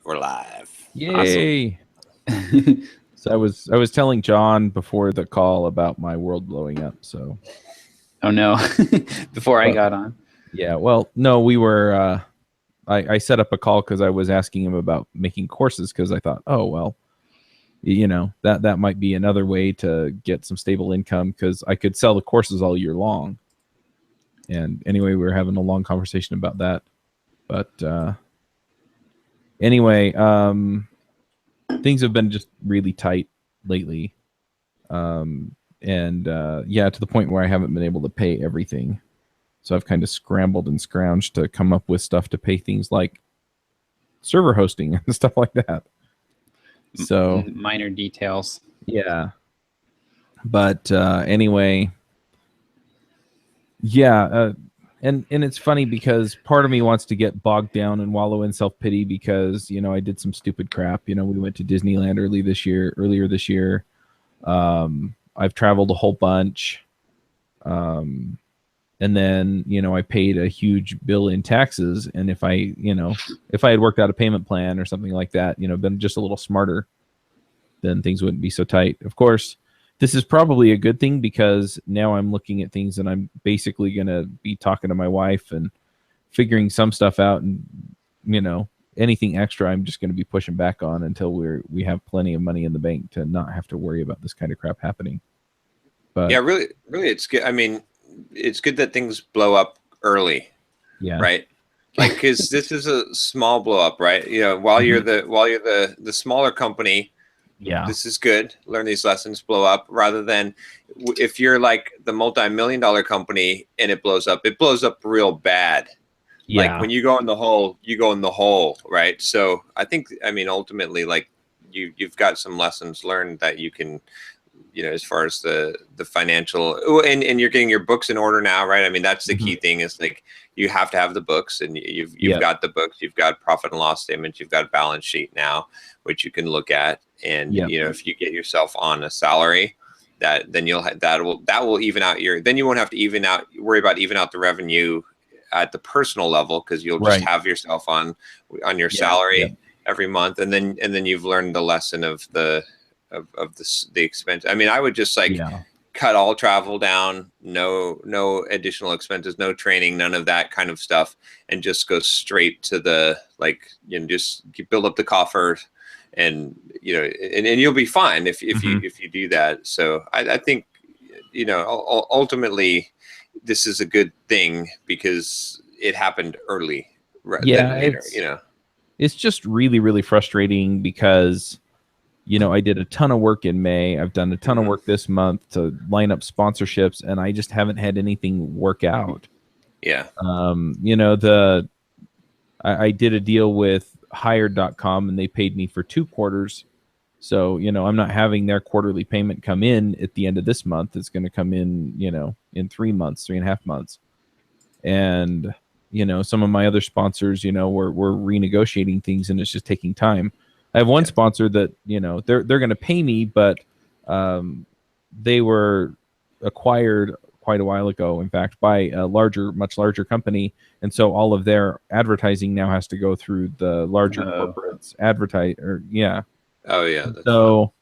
We're live. Yay! Awesome. So I was telling John before the call about my world blowing up. So, oh no, before I got on. Yeah, well, no, we were. I set up a call because I was asking him about making courses because I thought, oh well, you know that might be another way to get some stable income because I could sell the courses all year long. And anyway, we were having a long conversation about that, but anyway, things have been just really tight lately. Yeah, to the point where I haven't been able to pay everything. So I've kind of scrambled and scrounged to come up with stuff to pay things like server hosting and stuff like that. So minor details. Yeah. But anyway, yeah, and it's funny because part of me wants to get bogged down and wallow in self-pity because, you know, I did some stupid crap. You know, we went to Disneyland earlier this year. I've traveled a whole bunch. And then, you know, I paid a huge bill in taxes. And if I had worked out a payment plan or something like that, you know, been just a little smarter, then things wouldn't be so tight. Of course, this is probably a good thing because now I'm looking at things and I'm basically going to be talking to my wife and figuring some stuff out. And, you know, anything extra, I'm just going to be pushing back on until we have plenty of money in the bank to not have to worry about this kind of crap happening. But yeah, really, it's good. I mean, it's good that things blow up early. Yeah. Right. Like, because this is a small blow up, right? You know, while you're the smaller company, yeah, this is good. Learn these lessons, blow up, rather than if you're like the multi-million-dollar company and it blows up real bad. Yeah. Like when you go in the hole, right? So I think, I mean, ultimately, like you've got some lessons learned that you can, you know, as far as the financial, and you're getting your books in order now, right? I mean, that's the key thing is like you have to have the books, and you've got the books, you've got profit and loss statements, you've got a balance sheet now, which you can look at, and you know, if you get yourself on a salary, then that will even out then you won't have to worry about even out the revenue at the personal level because you'll just have yourself on your salary every month, and then you've learned the lesson of the expense. I mean, I would just cut all travel down, no additional expenses, no training, none of that kind of stuff, and just go straight to the, like, you know, just build up the coffer, and you know, and you'll be fine if you do that. So I think, you know, ultimately this is a good thing because it happened early rather than later. You know, it's just really, really frustrating because, you know, I did a ton of work in May. I've done a ton of work this month to line up sponsorships, and I just haven't had anything work out. Yeah. You know, I did a deal with Hired.com, and they paid me for 2 quarters. So, you know, I'm not having their quarterly payment come in at the end of this month. It's going to come in, you know, in 3.5 months. And, you know, some of my other sponsors, you know, we're renegotiating things, and it's just taking time. I have one sponsor that, you know, they're going to pay me, but they were acquired quite a while ago, in fact, by a much larger company. And so all of their advertising now has to go through the larger corporates Oh yeah. So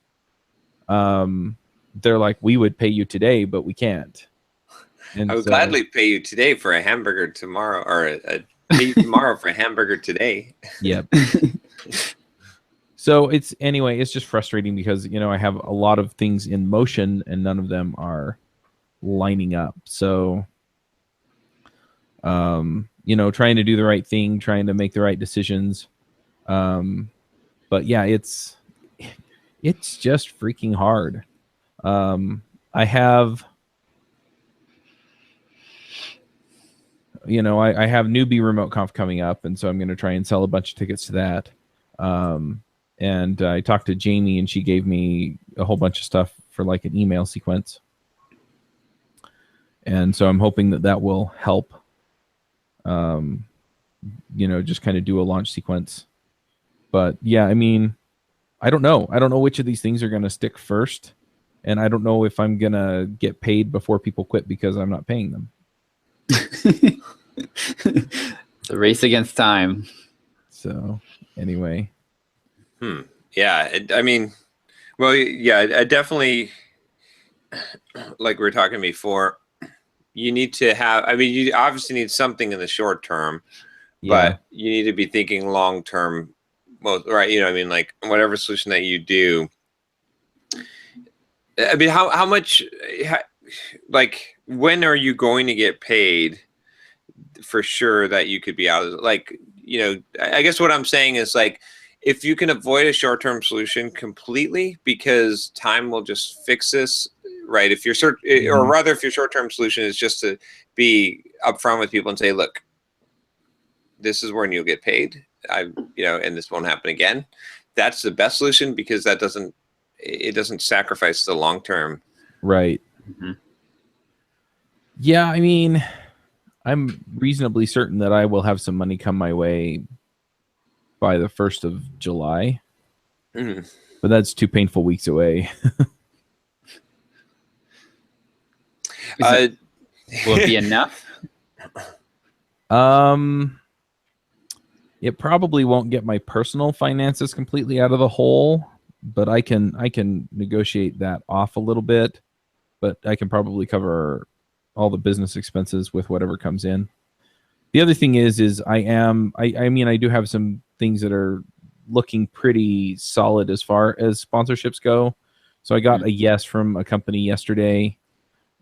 they're like, we would pay you today, but we can't. And I would gladly pay you today for a hamburger tomorrow, or pay you tomorrow for a hamburger today. Yep. So it's just frustrating because, you know, I have a lot of things in motion and none of them are lining up. So, you know, trying to do the right thing, trying to make the right decisions. But yeah, it's just freaking hard. I have, you know, I have newbie remote conf coming up, and so I'm going to try and sell a bunch of tickets to that. And I talked to Jamie, and she gave me a whole bunch of stuff for like an email sequence. And so I'm hoping that will help, you know, just kind of do a launch sequence. But yeah, I mean, I don't know. I don't know which of these things are going to stick first. And I don't know if I'm going to get paid before people quit because I'm not paying them. It's a race against time. So anyway, Yeah, I mean, well, yeah, I definitely, like we were talking before, you need to have, I mean, you obviously need something in the short term, Yeah. but you need to be thinking long term. Well, right, you know, I mean, like whatever solution that you do, I mean, how much, like, when are you going to get paid for sure that you could be out of, like, you know, I guess what I'm saying is, like, if you can avoid a short-term solution completely because time will just fix this, right? If your or rather, if your short-term solution is just to be upfront with people and say, look, this is when you'll get paid, you know, and this won't happen again. That's the best solution because it doesn't sacrifice the long-term. Right. Mhm. Yeah, I mean, I'm reasonably certain that I will have some money come my way by the 1st of July. Mhm. But that's 2 painful weeks away. Will it be enough? It probably won't get my personal finances completely out of the hole, but I can negotiate that off a little bit. But I can probably cover all the business expenses with whatever comes in. The other thing is I mean, I do have some things that are looking pretty solid as far as sponsorships go. So I got a yes from a company yesterday.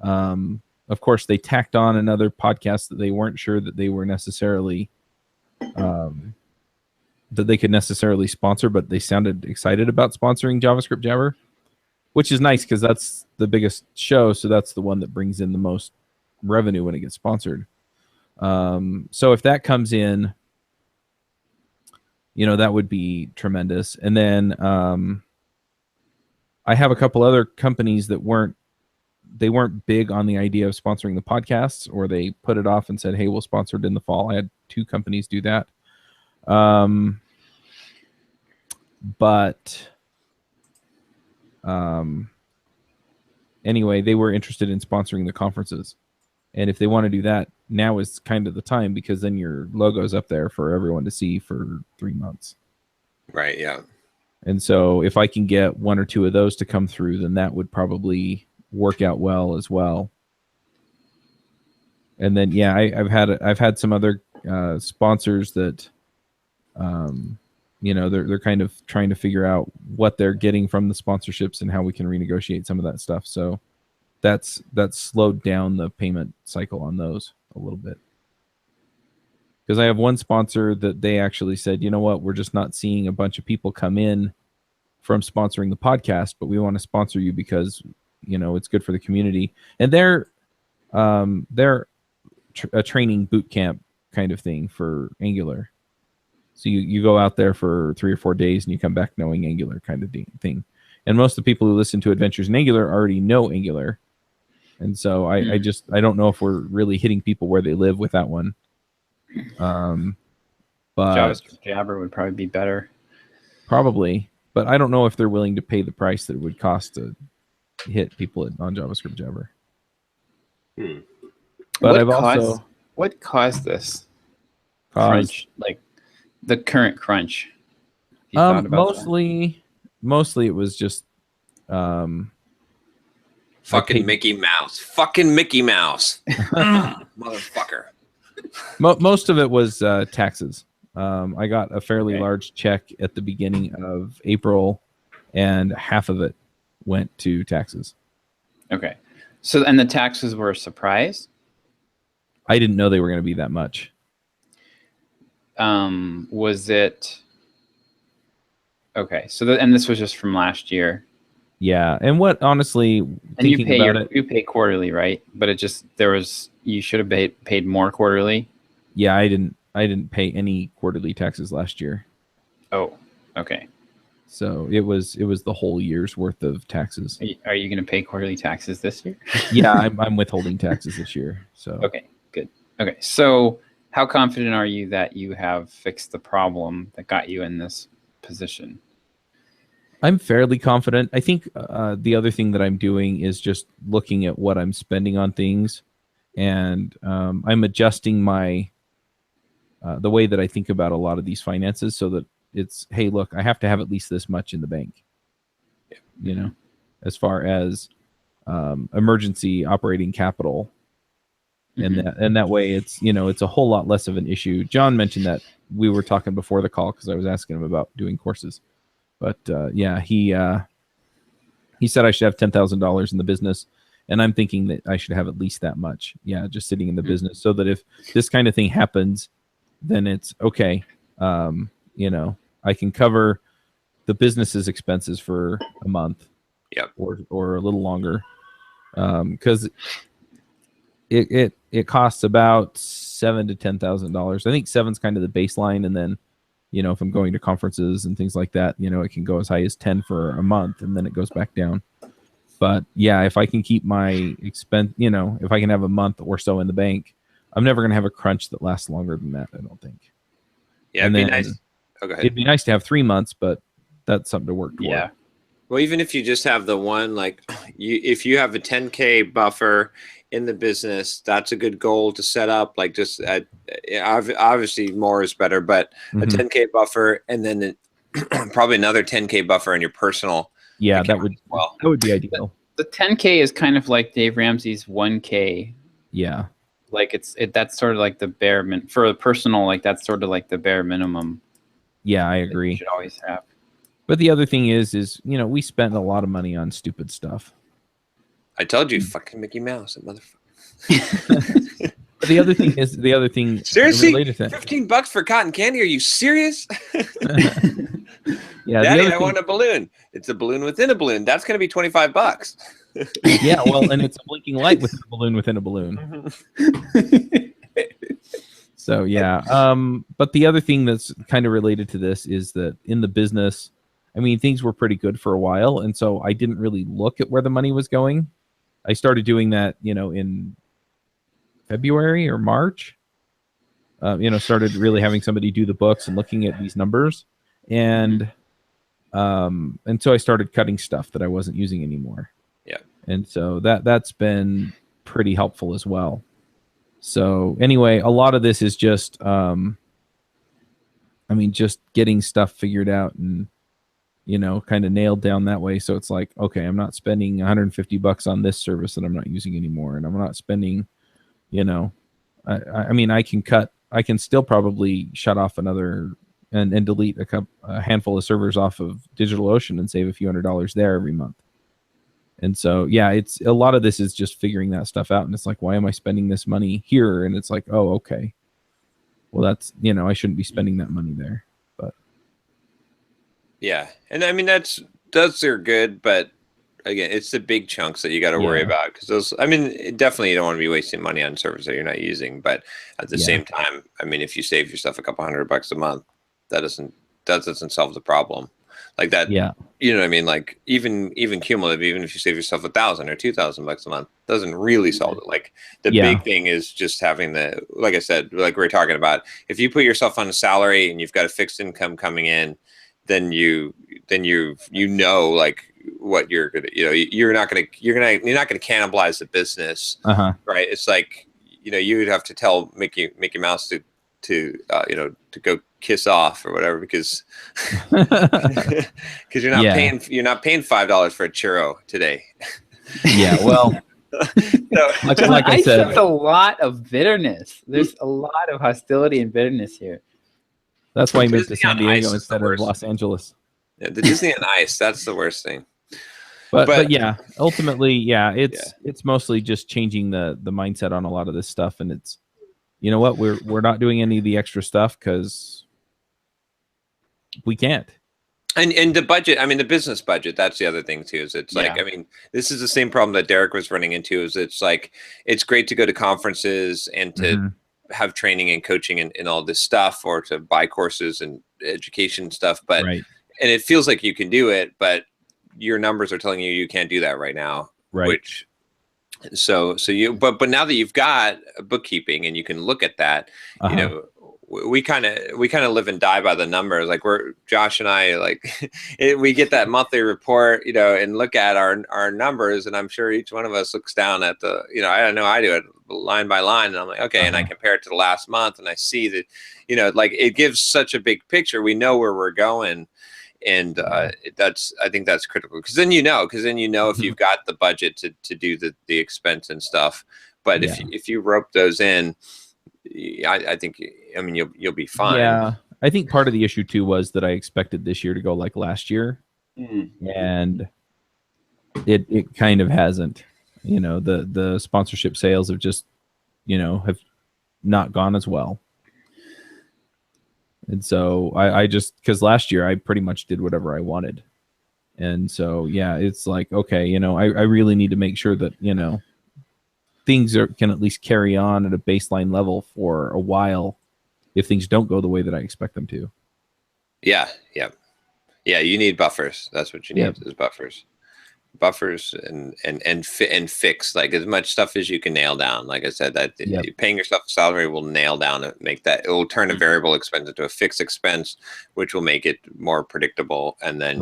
Of course, they tacked on another podcast that they weren't sure that they were necessarily that they could necessarily sponsor, but they sounded excited about sponsoring JavaScript Jabber, which is nice because that's the biggest show. So that's the one that brings in the most revenue when it gets sponsored. So if that comes in, you know, that would be tremendous. And then I have a couple other companies that weren't big on the idea of sponsoring the podcasts, or they put it off and said, hey, we'll sponsor it in the fall. I had 2 companies do that. Anyway, they were interested in sponsoring the conferences. And if they want to do that, now is kind of the time, because then your logo's up there for everyone to see for 3 months. Right. Yeah. And so if I can get 1 or 2 of those to come through, then that would probably work out well as well. And then, yeah, I've had some other sponsors that, you know, they're kind of trying to figure out what they're getting from the sponsorships and how we can renegotiate some of that stuff. So that's slowed down the payment cycle on those a little bit. Because I have one sponsor that they actually said, you know what, we're just not seeing a bunch of people come in from sponsoring the podcast, but we want to sponsor you because, you know, it's good for the community. And they're a training boot camp kind of thing for Angular. So you go out there for 3 or 4 days and you come back knowing Angular kind of thing. And most of the people who listen to Adventures in Angular already know Angular. And so I don't know if we're really hitting people where they live with that one. But JavaScript Jabber would probably be better. Probably. But I don't know if they're willing to pay the price that it would cost to hit people on JavaScript Jabber. But what caused this crunch, like the current crunch? You thought about mostly it was just fucking Mickey Mouse. Fucking Mickey Mouse. Motherfucker. Most of it was taxes. I got a fairly large check at the beginning of April, and half of it went to taxes. Okay. So, and the taxes were a surprise? I didn't know they were going to be that much. Was it... Okay. So, and this was just from last year. Yeah. And what, honestly, and you pay quarterly, right? But it just, you should have paid more quarterly. Yeah, I didn't pay any quarterly taxes last year. Oh, okay. So it was the whole year's worth of taxes. Are you going to pay quarterly taxes this year? Yeah, I'm withholding taxes this year. So okay, good. Okay, so how confident are you that you have fixed the problem that got you in this position? I'm fairly confident. I think the other thing that I'm doing is just looking at what I'm spending on things, and I'm adjusting my the way that I think about a lot of these finances so that it's, hey, look, I have to have at least this much in the bank. You know, as far as emergency operating capital, and that way it's, you know, it's a whole lot less of an issue. John mentioned that we were talking before the call because I was asking him about doing courses, but yeah, he said I should have $10,000 in the business, and I'm thinking that I should have at least that much. Yeah, just sitting in the business, so that if this kind of thing happens, then it's okay. You know, I can cover the business's expenses for a month, or a little longer, because it costs about $7,000 to $10,000. I think seven's kind of the baseline, and then, you know, if I'm going to conferences and things like that, you know, it can go as high as 10 for a month, and then it goes back down. But yeah, if I can keep my expense, you know, if I can have a month or so in the bank, I'm never going to have a crunch that lasts longer than that, I don't think. Yeah, it'd be nice. Oh, go ahead. It'd be nice to have 3 months, but that's something to work toward. Yeah. Well, even if you just have the one, like if you have a 10K buffer in the business, that's a good goal to set up. Like just obviously more is better, but a 10K buffer, and then probably another 10K buffer in your personal. Yeah, that would be ideal. The 10K is kind of like Dave Ramsey's 1K. Yeah. Like that's sort of like the bare for the personal, like that's sort of like the bare minimum. Yeah, I agree. You should always have. But the other thing is, you know, we spent a lot of money on stupid stuff. I told you, fucking Mickey Mouse, that motherfucker. The other thing seriously, related to that, $15 for cotton candy? Are you serious? Yeah, Daddy, I want a balloon. It's a balloon within a balloon. That's going to be $25. Yeah, well, and it's a blinking light with a balloon within a balloon. So yeah, but the other thing that's kind of related to this is that in the business, I mean, things were pretty good for a while, and so I didn't really look at where the money was going. I started doing that, you know, in February or March. You know, started really having somebody do the books and looking at these numbers, and so I started cutting stuff that I wasn't using anymore. Yeah, and so that's been pretty helpful as well. So anyway, a lot of this is just, I mean, just getting stuff figured out and, you know, kind of nailed down that way. So it's like, okay, I'm not spending $150 on this service that I'm not using anymore. And I'm not spending, you know, I mean, I can still probably shut off another and delete a handful of servers off of DigitalOcean and save a few $100s there every month. And so, yeah, it's a lot of this is just figuring that stuff out. And it's like, why am I spending this money here? And it's like, oh, okay. Well, that's, you know, I shouldn't be spending that money there. But yeah. And I mean, those are good. But again, it's the big chunks that you got to worry about. Because those, I mean, definitely you don't want to be wasting money on servers that you're not using. But at the same time, I mean, if you save yourself a couple $100 a month, that doesn't solve the problem. Like that, you know what I mean? Like even cumulative, even if you save yourself $1,000 or $2,000 a month, doesn't really solve it. Like the big thing is just having like I said, like we were talking about, if you put yourself on a salary and you've got a fixed income coming in, then you know, like what you're gonna, you know, you're not gonna cannibalize the business, right? It's like, you know, you would have to tell Mickey Mouse to you know, to go kiss off or whatever, because you're not paying $5 for a churro today. Yeah, well, so, like I said, sense a lot of bitterness. There's a lot of hostility and bitterness here. That's why he moved to San Diego instead of Los Angeles. Yeah, the Disney on Ice, that's the worst thing. But yeah, ultimately, it's mostly just changing the mindset on a lot of this stuff, and it's, you know what, we're not doing any of the extra stuff because we can't. And the budget, I mean, the business budget, that's the other thing too, is it's like, I mean, this is the same problem that Derek was running into, is it's like, it's great to go to conferences and to have training and coaching and all this stuff, or to buy courses and education stuff. But, and it feels like you can do it, but your numbers are telling you can't do that right now. Right. Which, so you, but now that you've got bookkeeping and you can look at that, you know, we kind of live and die by the numbers. Like Josh and I, like we get that monthly report, and look at our numbers, and I'm sure each one of us looks down at the, I know I do it line by line, and I'm like, okay, and I compare it to the last month, and I see that, like it gives such a big picture. We know where we're going. And I think that's critical, because then if you've got the budget to do the expense and stuff. But if you rope those in, I think, you'll be fine. Yeah, I think part of the issue too was that I expected this year to go like last year, and it kind of hasn't. The sponsorship sales have just have not gone as well. And so I just, because last year I pretty much did whatever I wanted. And so, yeah, it's like, okay, I really need to make sure that, things can at least carry on at a baseline level for a while if things don't go the way that I expect them to. Yeah. You need buffers. That's what you need is buffers and fix like as much stuff as you can nail down. Like I said, that paying yourself a salary will nail down and make that, it will turn a variable expense into a fixed expense, which will make it more predictable. And then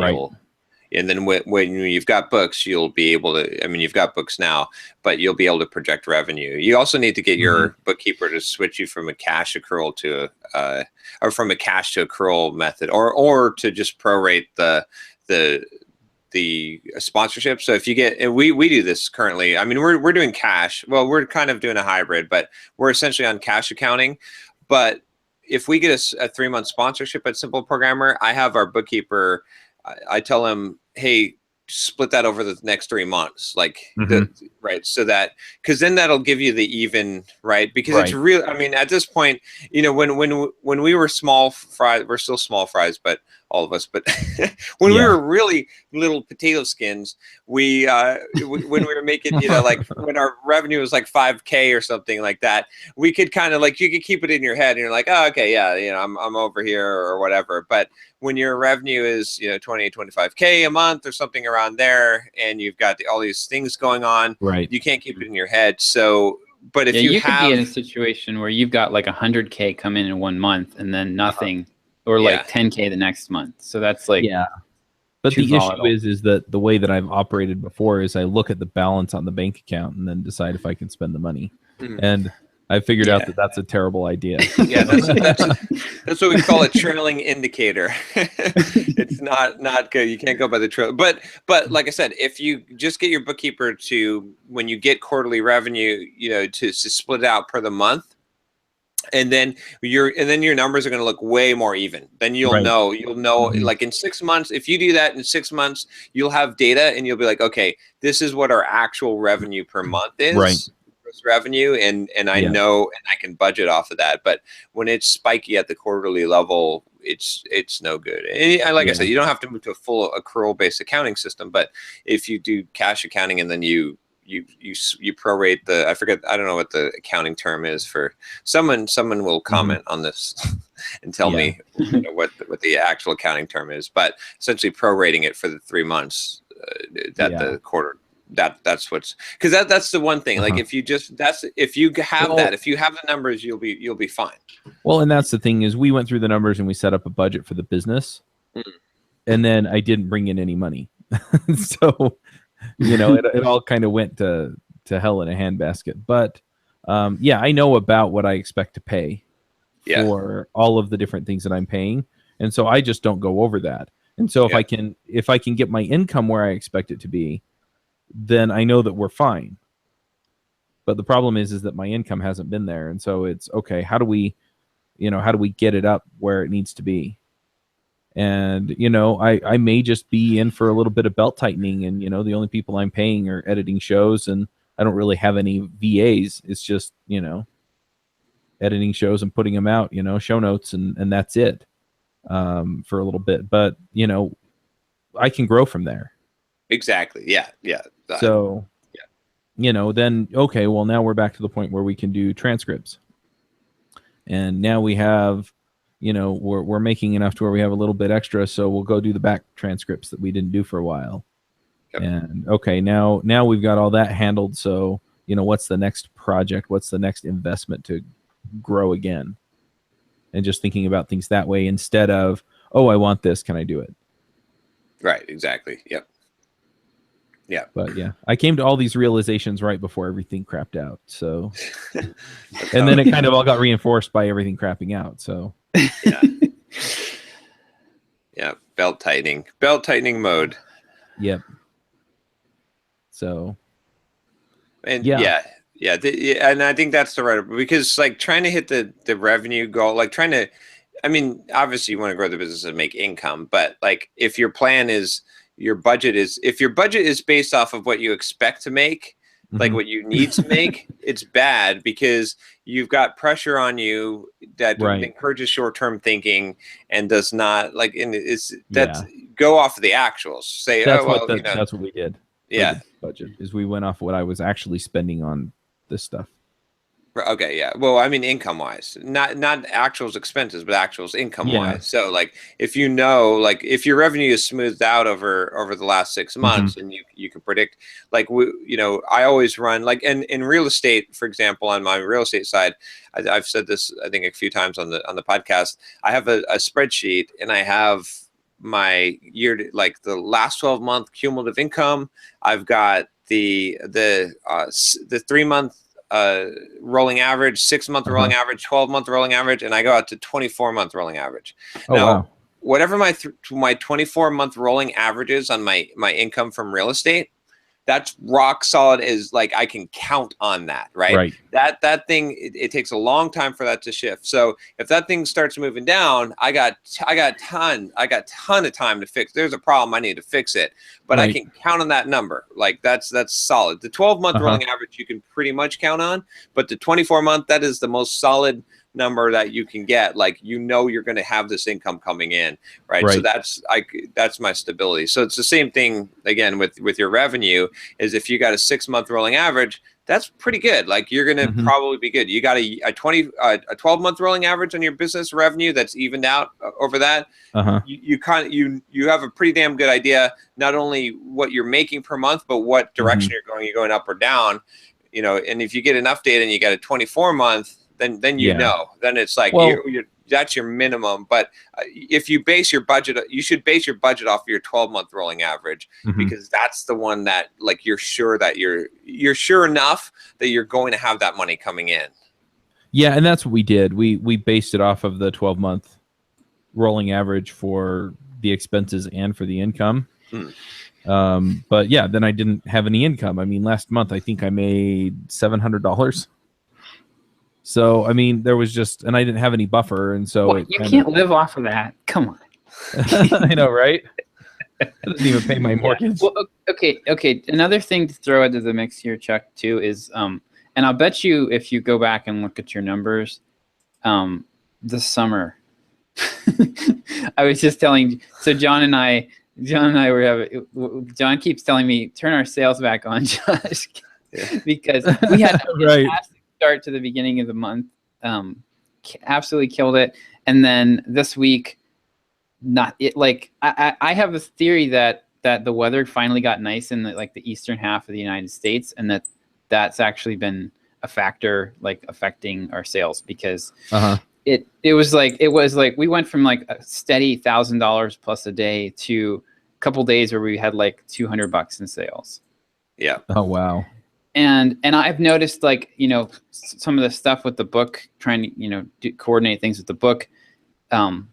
when you've got books, you'll be able to, you've got books now, but you'll be able to project revenue. You also need to get your bookkeeper to switch you from a cash accrual to or from a cash to accrual method, or to just prorate the sponsorship. So if you get, and we do this currently, we're doing cash. Well, we're kind of doing a hybrid, but we're essentially on cash accounting. But if we get a 3-month sponsorship at Simple Programmer, I have our bookkeeper, I tell him, hey, split that over the next 3 months, right? So that, because then that'll give you the even, right? Because it's real. At this point, when we were small fries, we're still small fries, but all of us, but when we were really little potato skins, when we were making, like when our revenue was like 5K or something like that, we could kind of like, you could keep it in your head and you're like, oh, okay, yeah, I'm over here or whatever. But when your revenue is, 20, 25K a month or something around there, and you've got all these things going on, you can't keep it in your head. So, but if you could be in a situation where you've got like 100K come in 1 month and then nothing, or like 10K the next month. So that's like, but the issue is that the way that I've operated before is I look at the balance on the bank account and then decide if I can spend the money. And I figured out that that's a terrible idea. Yeah, that's what we call a trailing indicator. It's not good. You can't go by the trail. But like I said, if you just get your bookkeeper to, when you get quarterly revenue, to split it out per the month, and then your numbers are going to look way more even. Then you'll know, like in 6 months, if you do that in 6 months, you'll have data and you'll be like, okay, this is what our actual revenue per month is. Revenue, and I know, and I can budget off of that. But when it's spiky at the quarterly level, it's no good. And like I said, you don't have to move to a full accrual based accounting system, but if you do cash accounting and then you prorate I don't know what the accounting term is for someone will comment on this and tell me what the actual accounting term is, but essentially prorating it for the 3 months the quarter. That's what's, because that's the one thing. Like if you have the numbers, you'll be fine. Well, and that's the thing is we went through the numbers and we set up a budget for the business, and then I didn't bring in any money, so it all kind of went to hell in a handbasket. But I know about what I expect to pay for all of the different things that I'm paying, and so I just don't go over that. And so if I can get my income where I expect it to be, then I know that we're fine. But the problem is that my income hasn't been there. And so it's okay, how do we get it up where it needs to be? And, I may just be in for a little bit of belt tightening, and, the only people I'm paying are editing shows, and I don't really have any VAs. It's just, editing shows and putting them out, show notes, and that's it for a little bit. But, I can grow from there. Exactly. Yeah. So, then, okay, well, now we're back to the point where we can do transcripts. And now we have, we're making enough to where we have a little bit extra. So we'll go do the back transcripts that we didn't do for a while. Yep. And okay, now we've got all that handled. So, what's the next project? What's the next investment to grow again? and just thinking about things that way instead of, oh, I want this, can I do it? Right. Exactly. Yep. Yeah. But yeah, I came to all these realizations right before everything crapped out. So, and then it kind of all got reinforced by everything crapping out. So, yeah. Yeah. Belt tightening mode. yep. So, And yeah. and I think that's the right, because like trying to hit the revenue goal, like trying to, I mean, obviously you want to grow the business and make income, but like if your plan is, if your budget is based off of what you expect to make, like what you need to make, it's bad because you've got pressure on you that encourages short-term thinking and does not like, and go off of the actuals. Say, that's oh, well, that's what we did. Yeah. Budget is we went off what I was actually spending on this stuff. Okay, yeah. Well, I mean, income wise, not actuals expenses, but actuals income wise. So, like, if you know, like, if your revenue is smoothed out over the last 6 months, and you can predict, like, I always run like, in real estate, for example, on my real estate side, I've said this I think a few times on the podcast. I have a spreadsheet, and I have my like the last 12-month cumulative income. I've got the 3-month rolling average, 6-month rolling average, 12-month rolling average, and I go out to 24-month rolling average. Now, whatever my 24-month rolling average is on my income from real estate, that's rock solid. Is like I can count on that, right? That thing, it takes a long time for that to shift. So if that thing starts moving down, I got a ton of time to fix. There's a problem, I need to fix it, but I can count on that number. Like that's solid. The 12-month rolling average you can pretty much count on, but the 24-month, that is the most solid number that you can get. Like, you're going to have this income coming in, right? So that's my stability. So it's the same thing again with your revenue, is if you got a 6-month rolling average, that's pretty good. Like, you're going to probably be good. You got a 12-month rolling average on your business revenue that's evened out over that. You have a pretty damn good idea, not only what you're making per month, but what direction you're going. You're going up or down, and if you get enough data and you got a 24-month, then then it's like, that's your minimum. But if you base your budget, you should base your budget off of your 12-month rolling average, because that's the one that, like, you're sure enough that you're going to have that money coming in. Yeah, and that's what we did. We based it off of the 12-month rolling average for the expenses and for the income. But yeah, then I didn't have any income. I mean, last month I think I made $700. So, I mean, there was and I didn't have any buffer. And so you can't live off of that. Come on. I know, right? I didn't even pay my mortgage. Well, okay. Another thing to throw into the mix here, Chuck, too, is, and I'll bet you if you go back and look at your numbers, this summer, I was just telling, so John and I were having, John keeps telling me, turn our sales back on, Josh, because we had a fantastic start to the beginning of the month, absolutely killed it, and then this week, I have this theory that the weather finally got nice in the eastern half of the United States, and that's actually been a factor, like, affecting our sales, because it was like we went from like a steady $1,000 plus a day to a couple days where we had like $200 in sales. Yeah. Oh wow. And I've noticed, like, some of the stuff with the book, trying to coordinate things with the book. I'll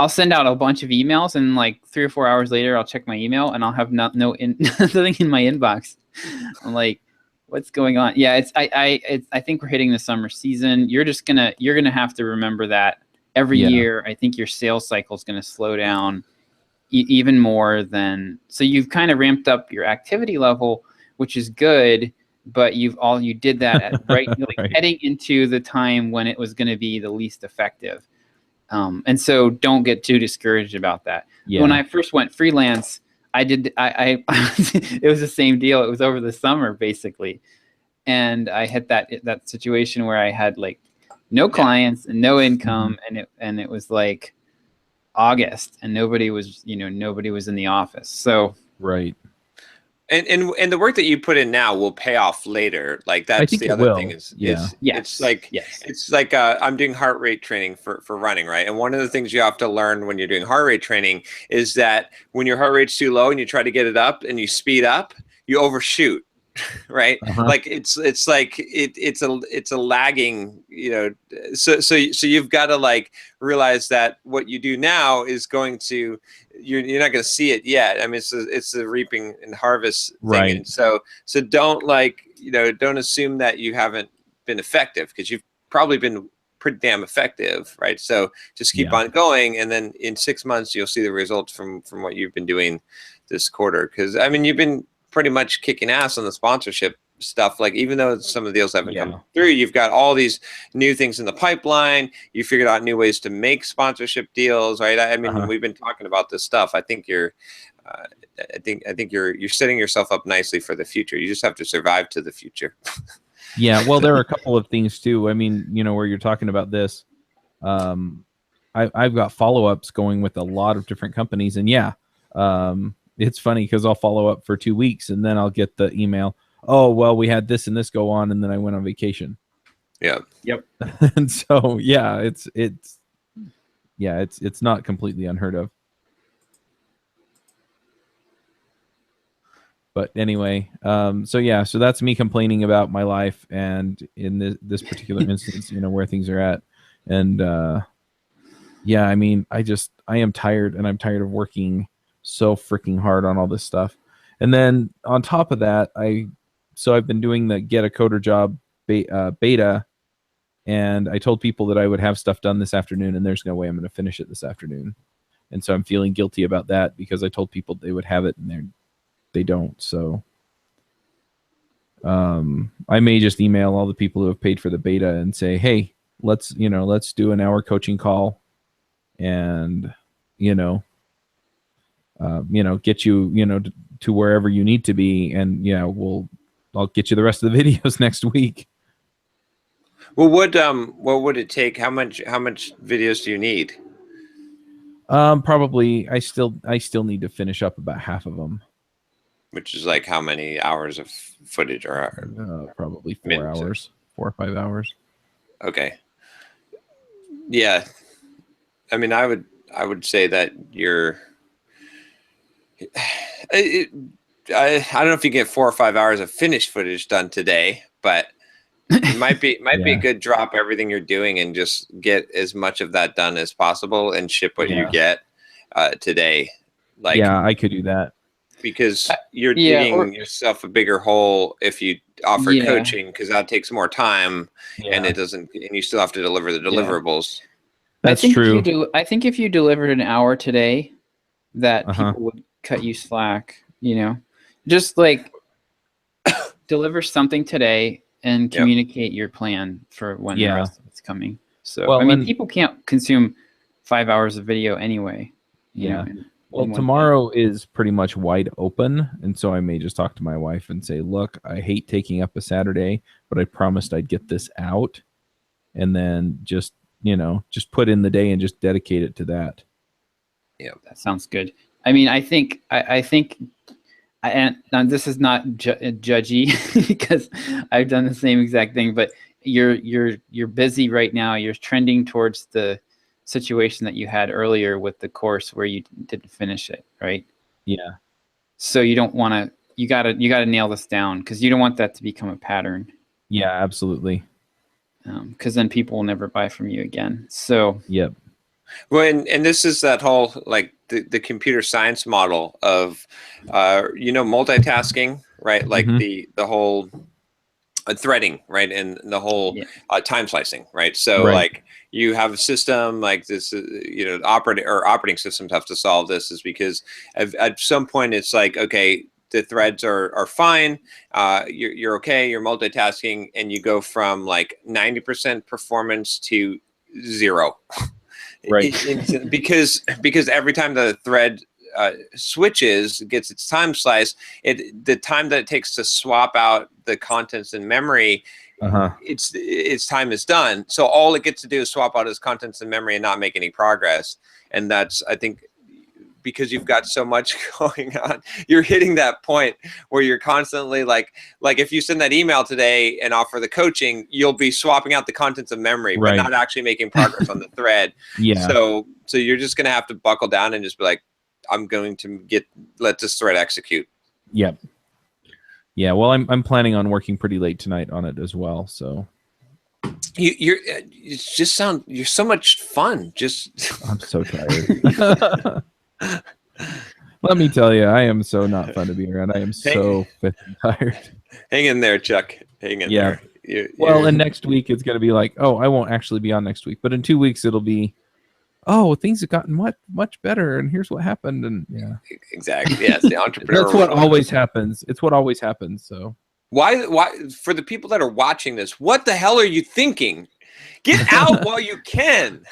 send out a bunch of emails, and like 3 or 4 hours later, I'll check my email and I'll have nothing in my inbox. I'm like, what's going on? Yeah, I think we're hitting the summer season. You're gonna have to remember that every year. I think your sales cycle is gonna slow down even more than. So you've kind of ramped up your activity level, which is good, but you did that at heading into the time when it was going to be the least effective. And so don't get too discouraged about that. Yeah. When I first went freelance, it was the same deal. It was over the summer basically. And I hit that situation where I had like no clients and no income, and it was like August, and nobody was in the office. So right. And the work that you put in now will pay off later. Like that's think the it other will. thing is Yeah. Yes. it's like I'm doing heart rate training for running, right? And one of the things you have to learn when you're doing heart rate training is that when your heart rate's too low and you try to get it up and you speed up, you overshoot. Right, like it's a lagging, so you've got to like realize that what you do now is going to, you're not going to see it yet. I mean, it's the reaping and harvest thing. Right. And so don't don't assume that you haven't been effective, because you've probably been pretty damn effective, right? So just keep on going, and then in 6 months you'll see the results from what you've been doing this quarter. Because I mean, you've been pretty much kicking ass on the sponsorship stuff. Like, even though some of the deals haven't come through, you've got all these new things in the pipeline. You figured out new ways to make sponsorship deals, right? I mean, we've been talking about this stuff. I think you're setting yourself up nicely for the future. You just have to survive to the future. Yeah, well, there are a couple of things too. I mean, where you're talking about this, I've got follow-ups going with a lot of different companies, and it's funny because I'll follow up for 2 weeks and then I'll get the email, oh, well, we had this and this go on, and then I went on vacation. Yeah. Yep. And so, it's not completely unheard of. But anyway, so that's me complaining about my life, and in this particular instance, where things are at. And I mean, I am tired, and I'm tired of working so freaking hard on all this stuff. And then on top of that, I've been doing the Get a Coder Job beta, and I told people that I would have stuff done this afternoon, and there's no way I'm going to finish it this afternoon. And so I'm feeling guilty about that, because I told people they would have it, and they don't. So I may just email all the people who have paid for the beta and say, hey, let's do an hour coaching call, and get you to wherever you need to be, and I'll get you the rest of the videos next week. Well, what would it take? How much videos do you need? Probably I still need to finish up about half of them. Which is like how many hours of footage? Or probably 4 hours, 4 or 5 hours. Okay. Yeah. I mean, I would say that I don't know if you get 4 or 5 hours of finished footage done today, but it might be a good drop everything you're doing and just get as much of that done as possible and ship what you get today. Like, I could do that. Because you're digging yourself a bigger hole if you offer coaching, because that takes more time, and and you still have to deliver the deliverables. That's true. I think if you delivered an hour today, that people would cut you slack. Just like deliver something today and communicate your plan for when the rest of it's coming. So I mean, people can't consume 5 hours of video anyway. Well, tomorrow is pretty much wide open, and so I may just talk to my wife and say, look, I hate taking up a Saturday, but I promised I'd get this out, and then just put in the day and just dedicate it to that. Yeah, that sounds good. I mean, I think, and this is not judgy because I've done the same exact thing, but you're busy right now. You're trending towards the situation that you had earlier with the course where you didn't finish it, right? Yeah. So you don't want to. You gotta nail this down, because you don't want that to become a pattern. Yeah, absolutely. Because then people will never buy from you again. So. Yep. Well, and this is that whole like the computer science model of multitasking, right? Like the whole threading, right? And the whole time slicing, right? So like you have a system like this, operating systems have to solve this, is because at some point it's like, okay, the threads are fine. You're okay. You're multitasking, and you go from like 90% performance to 0. Right. because every time the thread gets its time slice, the time that it takes to swap out the contents in memory, its time is done. So all it gets to do is swap out its contents in memory and not make any progress. And that's, I think, because you've got so much going on, you're hitting that point where you're constantly like if you send that email today and offer the coaching, you'll be swapping out the contents of memory, but Right. not actually making progress on the thread. Yeah. So you're just going to have to buckle down and just be like, I'm going to let this thread execute. Yep. Yeah. Well, I'm planning on working pretty late tonight on it as well. So You're so much fun. Just I'm so tired. Let me tell you, I am so not fun to be around. I am so tired. hang in there, Chuck. Hang in Yeah. there. Well, and next week it's going to be like, oh, I won't actually be on next week, but in 2 weeks it'll be, oh, things have gotten much better, and here's what happened, and yeah, exactly. Yes, the entrepreneur. that's what always happens. It's what always happens. So Why for the people that are watching this, what the hell are you thinking? Get out while you can.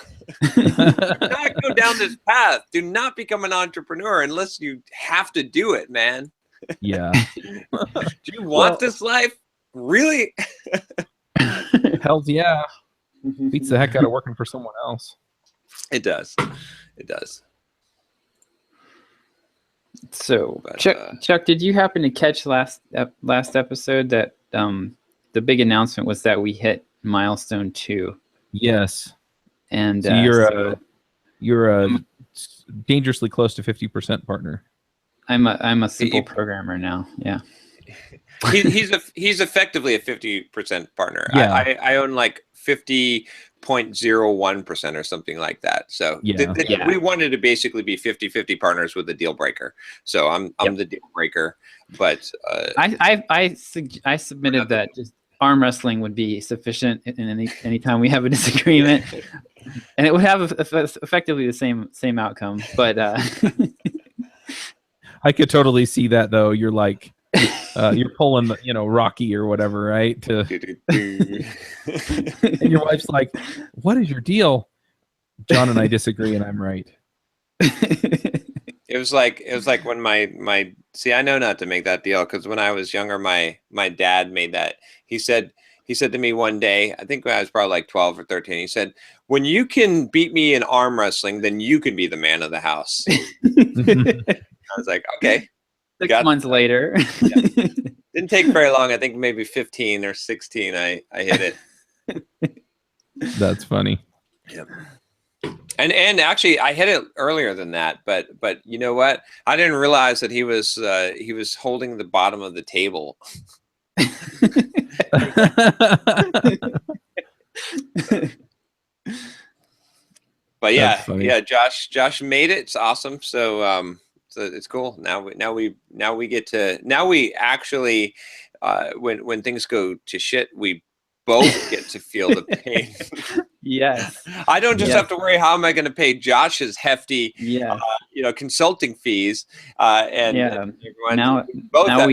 Do not go down this path. Do not become an entrepreneur unless you have to do it, man. yeah, Do you want this life? Really? hell's yeah, beats the heck out of working for someone else. It does. It does. So, But, Chuck, did you happen to catch last episode that the big announcement was that we hit milestone 2? Yes, And so you're a dangerously close to 50% partner. I'm a simple programmer now. Yeah. He's effectively a 50% partner. Yeah. I own like 50.01% or something like that. So Yeah. we wanted to basically be 50-50 partners with a deal breaker. So I'm the deal breaker, but I submitted that just arm wrestling would be sufficient in any time we have a disagreement, and it would have effectively the same outcome. But I could totally see that though. You're like, you're pulling, Rocky or whatever, right? And your wife's like, "What is your deal?" John and I disagree, and I'm right. It was like when my see, I know not to make that deal, because when I was younger, my dad made that. He said to me one day, I think I was probably like 12 or 13. He said, "When you can beat me in arm wrestling, then you can be the man of the house." I was like, okay. 6 months later. Didn't take very long. I think maybe 15 or 16. I hit it. That's funny. Yep. And actually, I hit it earlier than that. But you know what? I didn't realize that he was holding the bottom of the table. But yeah, Josh made it. It's awesome. So it's cool. Now we get to actually when things go to shit, we both get to feel the pain. Yes. I don't just have to worry, how am I going to pay Josh's hefty consulting fees, and now we both have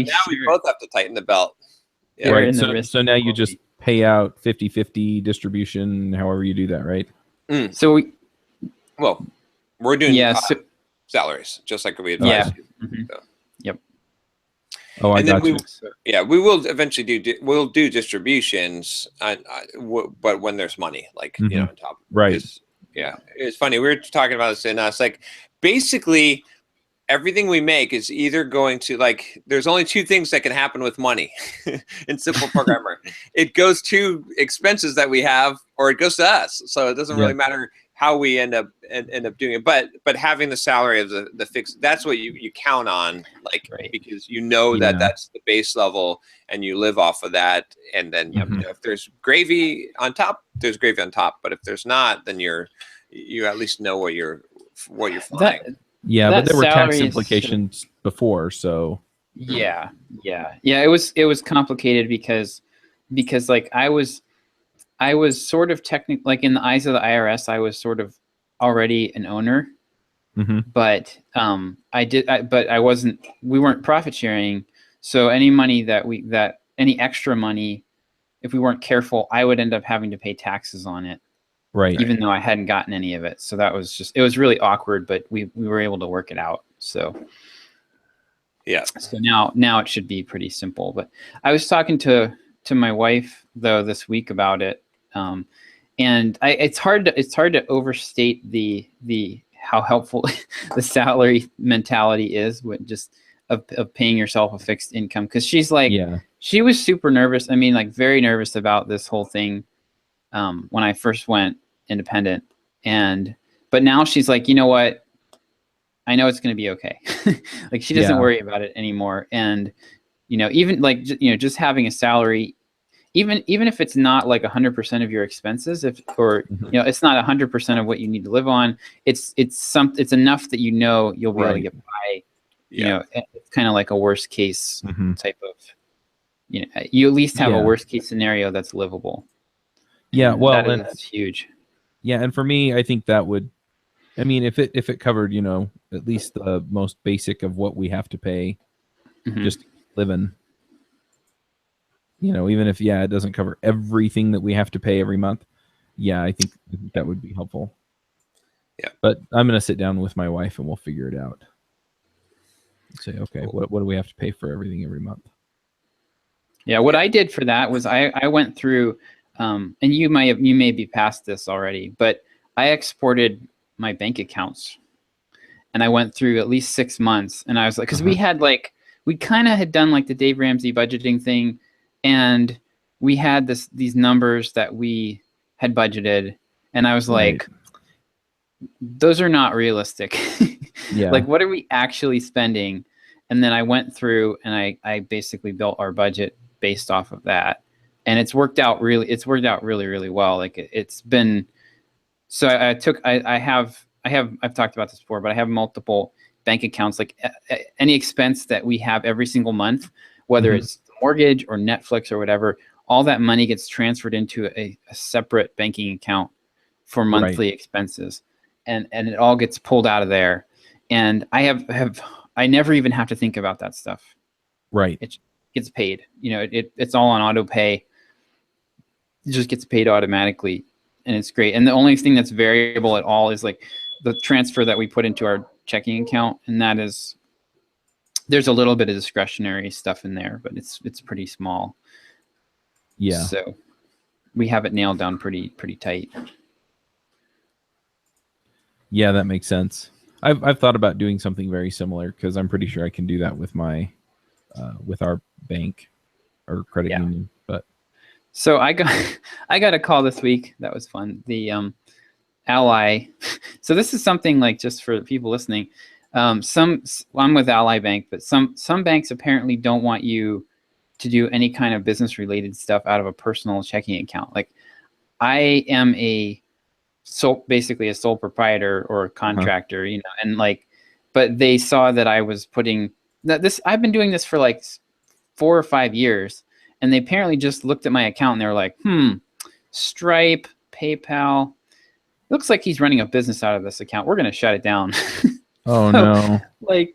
to tighten the belt. Yeah. Right. So now you just pay out 50-50 distribution, however you do that, right? So we're doing salaries, just like we advised you. Mm-hmm. So. Yep. Oh, I got you. We will eventually do distributions, but when there's money, like on top. Right. It's funny. We were talking about this, and it's like basically everything we make is either going to, like, there's only two things that can happen with money in Simple Programmer. It goes to expenses that we have, or it goes to us. So it doesn't really matter how we end up doing it, but having the salary of the fixed, that's what you count on, like, because that that's the base level and you live off of that. And then if there's gravy on top, there's gravy on top. But if there's not, then you at least know what you're flying. But there were tax implications before, so it was complicated because like I was sort of technically, like, in the eyes of the IRS, I was sort of already an owner, but I wasn't. We weren't profit sharing, so any money any extra money, if we weren't careful, I would end up having to pay taxes on it. Right. Even though I hadn't gotten any of it. So that was it was really awkward, but we were able to work it out. So So now it should be pretty simple. But I was talking to my wife though this week about it. And it's hard to overstate the how helpful the salary mentality is with just of paying yourself a fixed income. Because she's like, Yeah. she was super nervous. I mean, like very nervous about this whole thing when I first went independent. But now she's like, you know what? I know it's going to be okay. Like she doesn't Yeah. worry about it anymore. And, even like, just having a salary, even if it's not like 100% of your expenses, Mhm. it's not 100% of what you need to live on. It's enough that you'll be able to Right. get by. Yeah. It's kind of like a worst case Mhm. type of, you at least have a Yeah. worst case scenario that's livable. Yeah. And Well, that's huge. yeah, and for me, I think that would, I mean, if it covered, at least the most basic of what we have to pay Mhm. just to keep living, even if, it doesn't cover everything that we have to pay every month. Yeah, I think that would be helpful. Yeah. But I'm going to sit down with my wife and we'll figure it out. Say, okay, Cool. what do we have to pay for everything every month? Yeah, what I did for that was I went through, and you may be past this already, but I exported my bank accounts, and I went through at least 6 months, and I was like, because we kind of had done like the Dave Ramsey budgeting thing, and we had these numbers that we had budgeted, and I was like, those are not realistic. Yeah. Like, what are we actually spending? And then I went through and I basically built our budget based off of that. And it's worked out really, really well. Like it's been, so I've talked about this before, but I have multiple bank accounts, like any expense that we have every single month, whether Mhm. it's mortgage or Netflix or whatever, all that money gets transferred into a separate banking account for monthly expenses. And it all gets pulled out of there. And I never even have to think about that stuff. Right. It gets paid. It's all on auto pay. It just gets paid automatically, and it's great. And the only thing that's variable at all is like the transfer that we put into our checking account, and there's a little bit of discretionary stuff in there, but it's pretty small. Yeah. So we have it nailed down pretty tight. Yeah, that makes sense. I've thought about doing something very similar because I'm pretty sure I can do that with my with our bank or credit union. But so I got a call this week. That was fun. The Ally. So this is something like just for people listening. I'm with Ally Bank, but some banks apparently don't want you to do any kind of business related stuff out of a personal checking account. Like I am basically a sole proprietor or a contractor, and but they saw that I was putting this. I've been doing this for like 4 or 5 years, and they apparently just looked at my account and they were like, Stripe, PayPal, looks like he's running a business out of this account. We're going to shut it down. oh no. Like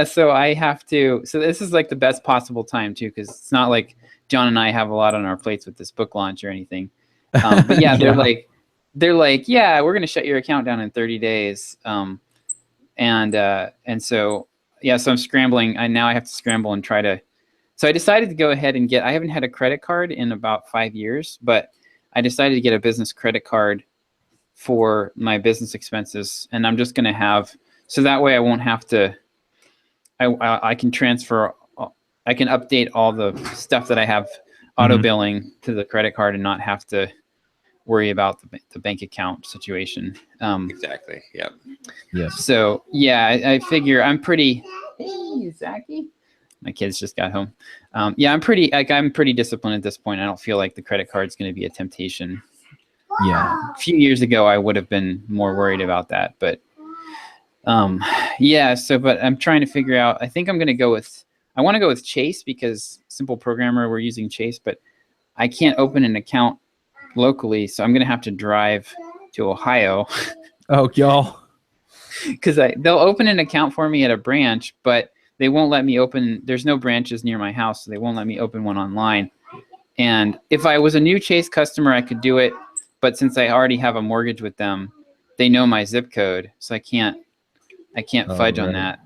so I have to. So this is like the best possible time too, because it's not like John and I have a lot on our plates with this book launch or anything. But yeah, they're like, yeah, we're going to shut your account down in 30 days. And so, yeah, so I'm scrambling. Now I have to scramble and try to, so I decided to go ahead and I haven't had a credit card in about 5 years, but I decided to get a business credit card for my business expenses. And I'm just going to so that way I won't have to, I can transfer, I can update all the stuff that I have auto billing to the credit card and not have to worry about the bank account situation. Exactly. Yep. Yeah. So yeah, I figure I'm pretty. Hey, Zachy. My kids just got home. Yeah, I'm pretty disciplined at this point. I don't feel like the credit card's going to be a temptation. Yeah. A few years ago, I would have been more worried about that, but yeah. So, but I'm trying to figure out. I think I want to go with Chase because Simple Programmer, we're using Chase, but I can't open an account locally, so I'm going to have to drive to Ohio. Oh, y'all. Because they'll open an account for me at a branch, but they won't let me open. There's no branches near my house, so they won't let me open one online. And if I was a new Chase customer, I could do it. But since I already have a mortgage with them, they know my zip code, so I can't fudge on that.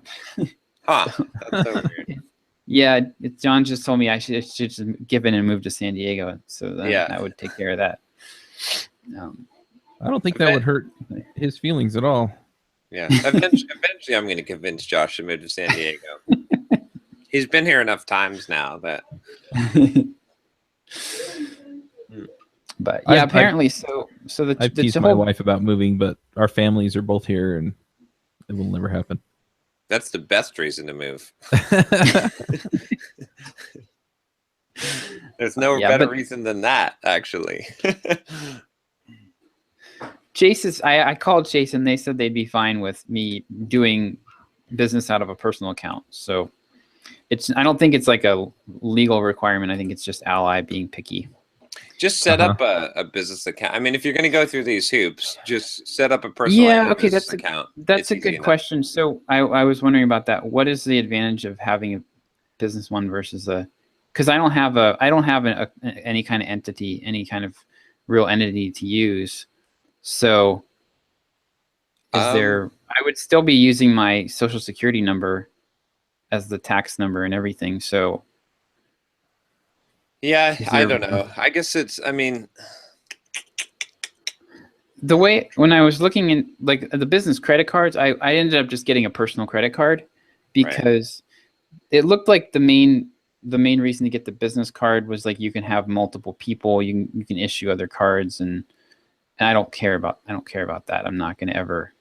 Huh. That's so weird. Yeah, John just told me I should just give in and move to San Diego, so that would take care of that. I don't think that would hurt his feelings at all. Yeah. Eventually, I'm going to convince Josh to move to San Diego. He's been here enough times now that. But yeah, I've- apparently, so I've the teased my whole wife about moving, but our families are both here, and it will never happen. That's the best reason to move. There's no Yeah, better but- reason than that, actually. I called Chase and they said they'd be fine with me doing business out of a personal account. So I don't think it's like a legal requirement. I think it's just Ally being picky. Just set up a business account. I mean, if you're going to go through these hoops, just set up a personal business account. That's It's a easy good enough. question. So I was wondering about that. What is the advantage of having a business one versus because I don't have any kind of entity, any kind of real entity to use. So I would still be using my social security number as the tax number and everything. So Yeah, Is I there- don't know. I guess I mean, the way when I was looking in like the business credit cards, I ended up just getting a personal credit card because it looked like the main reason to get the business card was like you can have multiple people, you can issue other cards, and I don't care about that. I'm not going to ever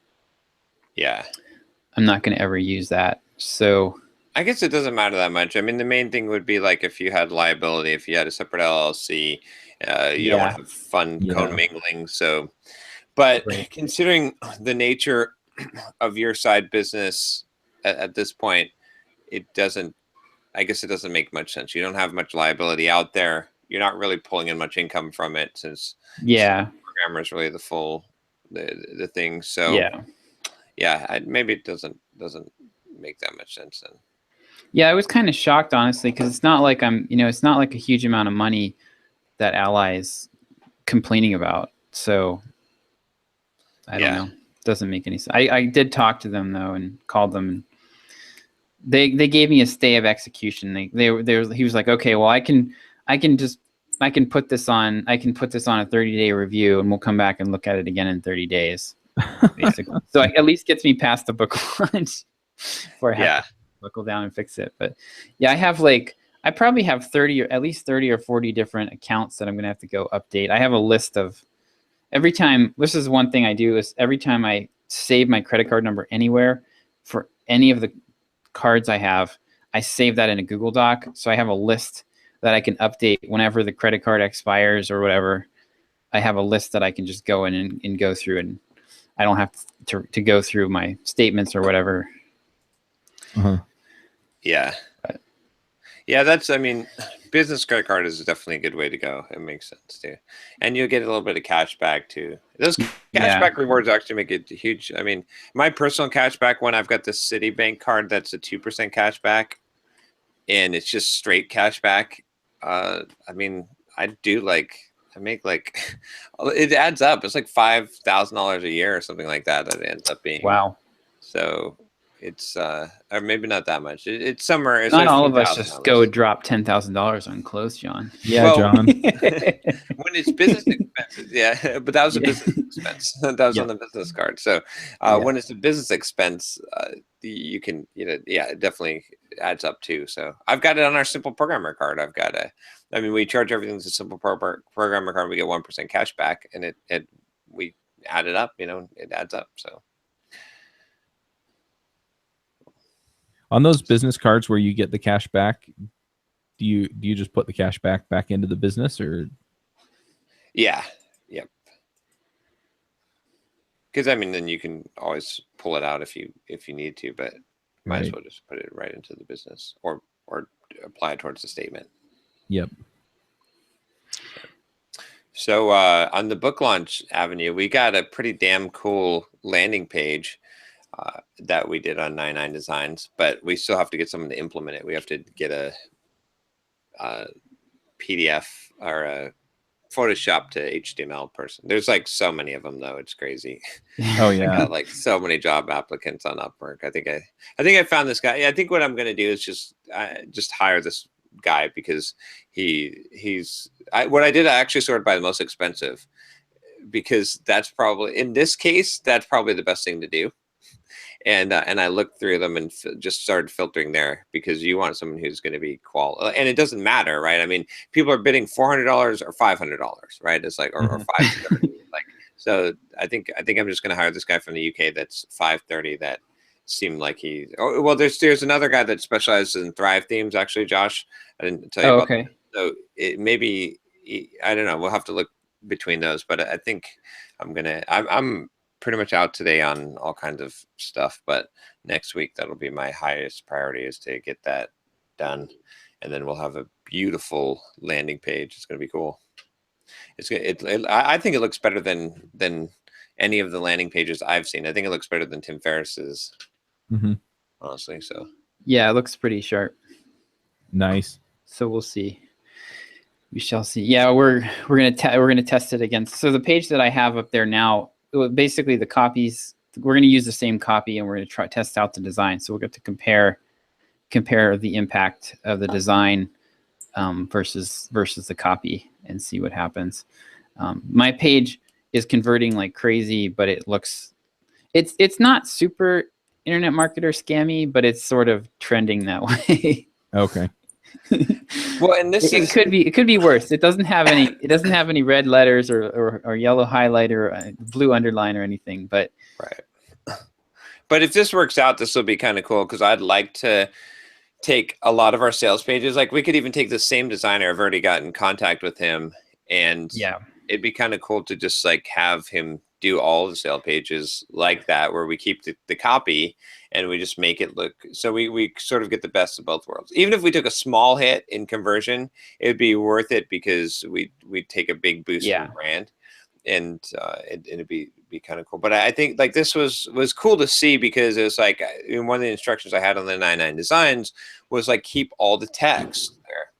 use that. So I guess it doesn't matter that much. I mean, the main thing would be like if you had liability, if you had a separate LLC, you don't want to have fun commingling. So, but considering the nature of your side business at this point, I guess it doesn't make much sense. You don't have much liability out there. You're not really pulling in much income from it since programmer is really the thing. So maybe it doesn't make that much sense then. Yeah, I was kind of shocked, honestly, because it's not like it's not like a huge amount of money that Ally is complaining about. So I don't know. It doesn't make any sense. I did talk to them though and called them. They gave me a stay of execution. He was like, okay, well, I can put this on a 30-day review, and we'll come back and look at it again in 30 days. Basically, so it at least gets me past the book launch before I have to buckle down and fix it. But yeah, I probably have 30 or at least 30 or 40 different accounts that I'm gonna have to go update. I have a list of every time. This is one thing I do is every time I save my credit card number anywhere for any of the cards I have, I save that in a Google Doc. So I have a list that I can update whenever the credit card expires or whatever. I have a list that I can just go in and go through, and I don't have to go through my statements or whatever. Yeah. I mean, business credit card is definitely a good way to go. It makes sense too. And you'll get a little bit of cash back too. Those cashback rewards actually make it huge. I mean, my personal cashback one, I've got the Citibank card that's a 2% cashback, and it's just straight cashback. I mean, I make like, it adds up. It's like $5,000 a year or something like that it ends up being. Wow. So it's or maybe not that much. It's somewhere. It's not like all of us just go $4,000. drop $10,000 on clothes, John. Yeah, Well, John. When it's business expenses, yeah, but that was a business expense. That was on the business card. So when it's a business expense, you can, it definitely adds up too. So I've got it on our Simple Programmer card. We charge everything as a Simple Programmer card. We get 1% cash back, and we add it up. It adds up. So. On those business cards where you get the cash back, do you just put the cash back into the business, or? Yeah. Yep. Because then you can always pull it out if you need to, but might as well just put it right into the business or apply it towards the statement. Yep. So on the book launch avenue, we got a pretty damn cool landing page that we did on 99 Designs, but we still have to get someone to implement it. We have to get a PDF or a Photoshop to HTML person. There's like so many of them though. It's crazy. Oh yeah. I got like so many job applicants on Upwork. I think I found this guy. I think what I'm going to do is just hire this guy because what I did, I actually sorted by the most expensive, because that's probably, in this case, that's probably the best thing to do. and I looked through them and just started filtering there, because you want someone who's going to be and it doesn't matter, right? I mean, people are bidding $400 or $500, right? It's like, or 530, like, so I think I'm just going to hire this guy from the UK that's 530 that seemed like he. Oh, well, there's another guy that specializes in Thrive themes, actually, Josh. I didn't tell you about okay. that. So it maybe, I don't know. We'll have to look between those, but I think I'm pretty much out today on all kinds of stuff, but next week that'll be my highest priority, is to get that done, and then we'll have a beautiful landing page. It's going to be cool. I think it looks better than any of the landing pages I've seen. I think it looks better than Tim Ferriss's, honestly. So Yeah, it looks pretty sharp. Nice. So we'll see. We shall see. Yeah, we're gonna test it against. So the page that I have up there now, basically the copies. We're gonna use the same copy, and we're gonna try test out the design. So we'll get to compare the impact of the design versus the copy, and see what happens. My page is converting like crazy, but it's not super internet marketer scammy, but it's sort of trending that way. Okay. well, and it could be worse. It doesn't have any red letters or yellow highlight or blue underline or anything. But right. But if this works out, this will be kind of cool, because I'd like to take a lot of our sales pages. Like, we could even take the same designer. I've already got in contact with him, and yeah, it'd be kind of cool to just like have him do all the sale pages like that, where we keep the copy and we just make it look, so we sort of get the best of both worlds. Even if we took a small hit in conversion, it would be worth it, because we'd take a big boost in brand, and it'd be kind of cool. But I think like this was cool to see, because it was like, one of the instructions I had on the 99 designs was like, keep all the text there,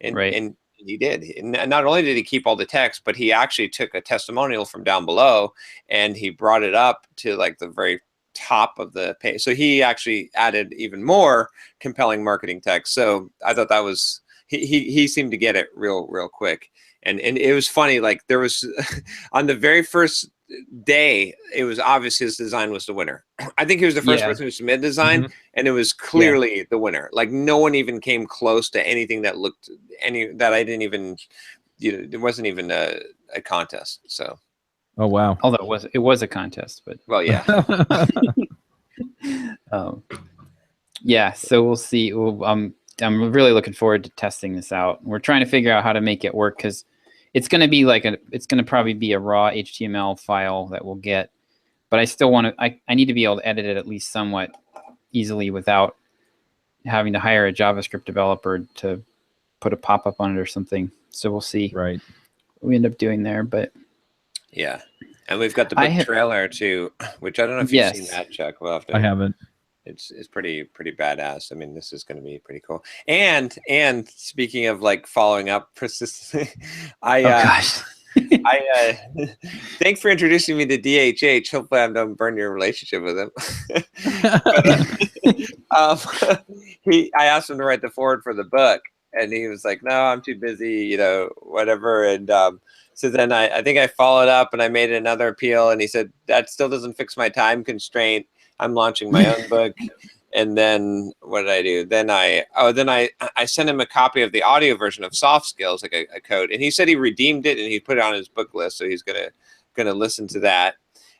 and he did. And not only did he keep all the text, but he actually took a testimonial from down below and he brought it up to like the very top of the page. So he actually added even more compelling marketing text. So I thought that was, he seemed to get it real quick. And it was funny, like there was on the very first day, it was obvious his design was the winner. I think he was the first person who submitted design, and it was clearly the winner. Like no one even came close to anything that looked that I didn't even, it wasn't even a contest. So, oh wow. Although it was a contest, but well, yeah. Yeah. So we'll see. I'm really looking forward to testing this out. We're trying to figure out how to make it work, because it's going to be it's going to probably be a raw HTML file that we'll get, but I still want to, I need to be able to edit it at least somewhat easily without having to hire a JavaScript developer to put a pop-up on it or something. So we'll see right what we end up doing there, but yeah. And we've got the book trailer too, which I don't know if you've seen that, Chuck. We'll have to, I haven't. It's pretty badass. I mean, this is going to be pretty cool. And speaking of like following up persistently, thanks for introducing me to DHH. Hopefully I don't burn your relationship with him. I asked him to write the foreword for the book, and he was like, no, I'm too busy, whatever. And so then I think I followed up and I made another appeal, and he said, that still doesn't fix my time constraint. I'm launching my own book. And then what did I do? Then I sent him a copy of the audio version of Soft Skills, like a code. And he said he redeemed it and he put it on his book list. So he's gonna listen to that.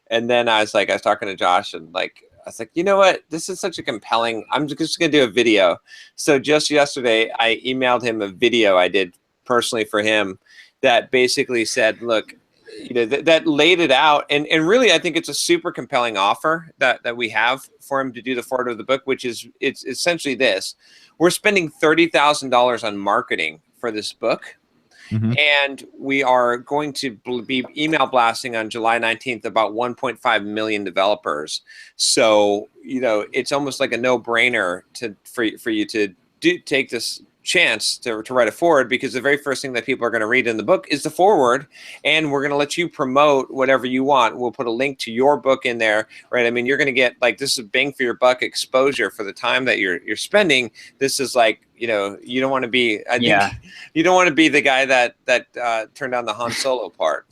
And then I was talking to Josh, and I was like, you know what? This is such a compelling, I'm just gonna do a video. So just yesterday I emailed him a video I did personally for him that basically said, look, that laid it out, and really I think it's a super compelling offer that we have for him to do the forward of the book, which is, it's essentially this: we're spending $30,000 on marketing for this book, and we are going to be email blasting on July 19th about 1.5 million developers. So it's almost like a no-brainer for you to take this chance to write a forward, because the very first thing that people are going to read in the book is the forward, and we're going to let you promote whatever you want. We'll put a link to your book in there, right? I mean, you're going to get this is bang for your buck exposure for the time that you're spending. This is you don't want to be, you don't want to be the guy that turned down the Han Solo part.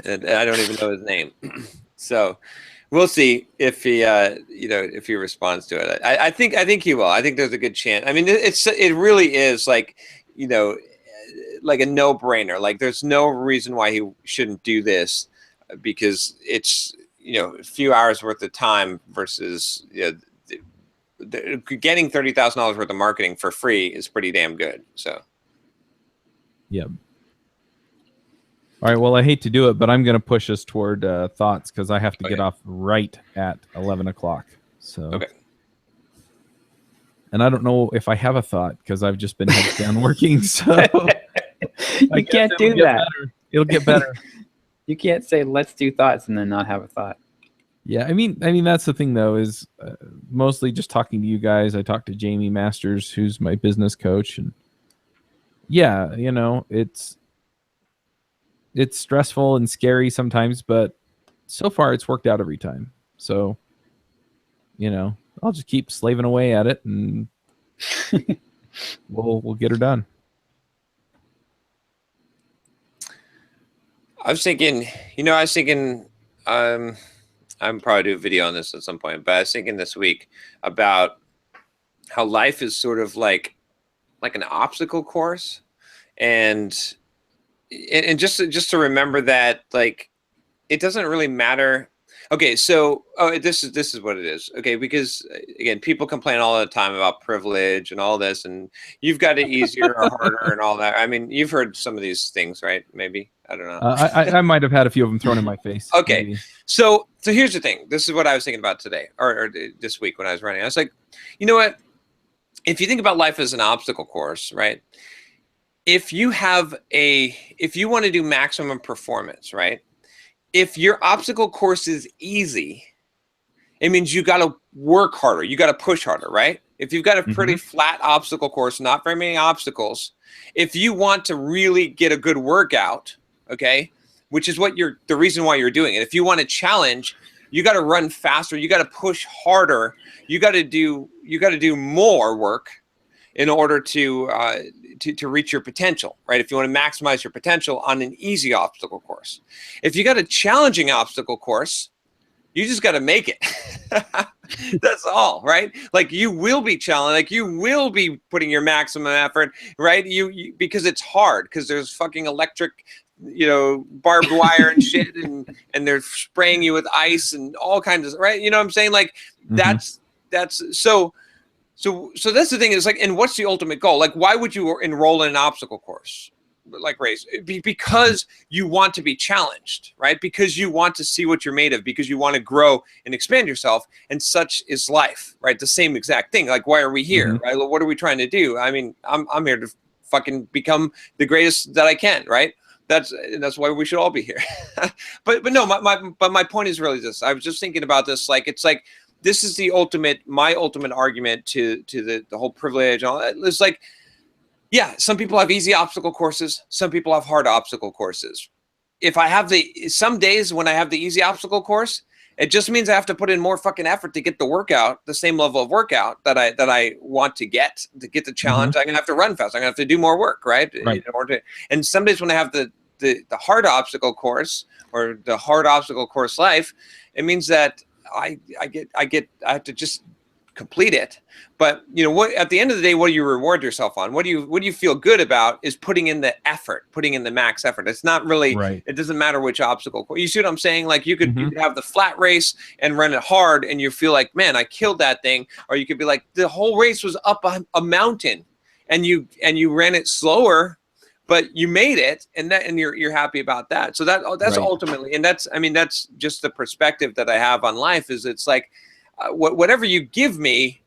And I don't even know his name. So we'll see if he, if he responds to it. I think he will. I think there's a good chance. I mean, it really is like, like a no-brainer. Like there's no reason why he shouldn't do this, because it's, a few hours worth of time versus, getting $30,000 worth of marketing for free is pretty damn good. So. Yeah. All right. Well, I hate to do it, but I'm going to push us toward thoughts because I have to get off right at 11 o'clock. So. Okay. And I don't know if I have a thought because I've just been heads down working. So you can't do that. It'll get better. You can't say let's do thoughts and then not have a thought. Yeah, I mean that's the thing though, is mostly just talking to you guys. I talked to Jamie Masters, who's my business coach, and yeah, it's stressful and scary sometimes, but so far it's worked out every time. So, I'll just keep slaving away at it, and we'll get her done. I was thinking, I'm probably do a video on this at some point, but I was thinking this week about how life is sort of like an obstacle course, and just to remember that, like, it doesn't really matter. Okay, so this is what it is. Okay, because again, people complain all the time about privilege and all this, and you've got it easier or harder and all that. I mean, you've heard some of these things, right? Maybe, I don't know. I might have had a few of them thrown in my face. Okay, maybe. So here's the thing. This is what I was thinking about today, or this week when I was running. I was like, you know what? If you think about life as an obstacle course, right? If you want to do maximum performance, right? If your obstacle course is easy, it means you got to work harder. You got to push harder, right? If you've got a pretty flat obstacle course, not very many obstacles, if you want to really get a good workout, okay, which is the reason why you're doing it. If you want to challenge, you got to run faster. You got to push harder. You got to do more work in order to reach your potential, right? If you want to maximize your potential on an easy obstacle course. If you got a challenging obstacle course, you just got to make it. That's all, right? Like, you will be challenged. Like, you will be putting your maximum effort, right? You because it's hard, because there's fucking electric, barbed wire and shit, and they're spraying you with ice and all kinds of, right? You know what I'm saying? Like, that's so that's the thing, is like, and what's the ultimate goal? Like, why would you enroll in an obstacle course like race? Because you want to be challenged, right? Because you want to see what you're made of, because you want to grow and expand yourself, and such is life, right? The same exact thing. Like, why are we here, right? What are we trying to do? I mean, I'm here to fucking become the greatest that I can, right? That's why we should all be here. but no, my point is really this. I was just thinking about this. Like, it's like, this is my ultimate argument to the whole privilege and all that. It's like, yeah, some people have easy obstacle courses. Some people have hard obstacle courses. If I have some days when I have the easy obstacle course, it just means I have to put in more fucking effort to get the workout, the same level of workout that I want to get the challenge. I'm gonna have to run fast. I'm gonna have to do more work, right? And some days when I have the hard obstacle course, or the hard obstacle course life, it means that I have to just complete it. But what, at the end of the day, what do you reward yourself on? What do you feel good about is putting in the effort, putting in the max effort. It's not really, it doesn't matter which obstacle. You see what I'm saying? Like, you could have the flat race and run it hard, and you feel like, man, I killed that thing. Or you could be like, the whole race was up a mountain, and you ran it slower, but you made it, and you're happy about that. So that's ultimately, and that's just the perspective that I have on life. Is it's like, whatever you give me,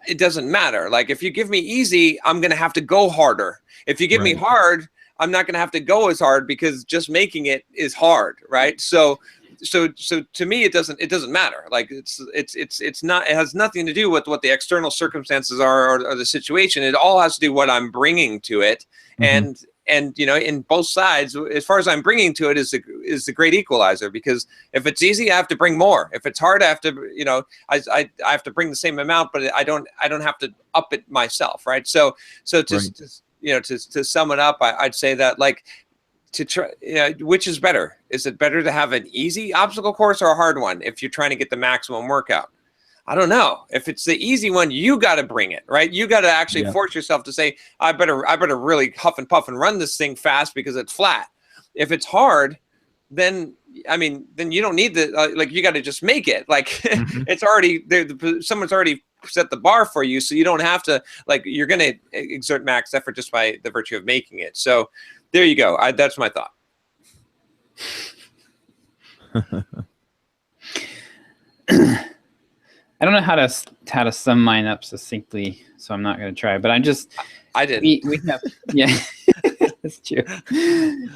it doesn't matter. Like, if you give me easy, I'm gonna have to go harder. If you give me hard, I'm not gonna have to go as hard, because just making it is hard, right? So to me, it doesn't matter. Like, it's not, it has nothing to do with what the external circumstances are, or the situation. It all has to do what I'm bringing to it. And in both sides, as far as I'm bringing to it, is the great equalizer. Because if it's easy, I have to bring more. If it's hard, I have to, I have to bring the same amount, but I don't have to up it myself, right? So to sum it up, I'd say that, like, to try, which is better? Is it better to have an easy obstacle course or a hard one if you're trying to get the maximum workout? I don't know. If it's the easy one, you got to bring it, right? You got to actually force yourself to say, I better really huff and puff and run this thing fast because it's flat. If it's hard, then then you don't need the like. You got to just make it. Like it's already there. Someone's already set the bar for you, so you don't have to. Like you're going to exert max effort just by the virtue of making it. So there you go. That's my thought. I don't know how to sum mine up succinctly, so I'm not going to try. But I did. We have that's true.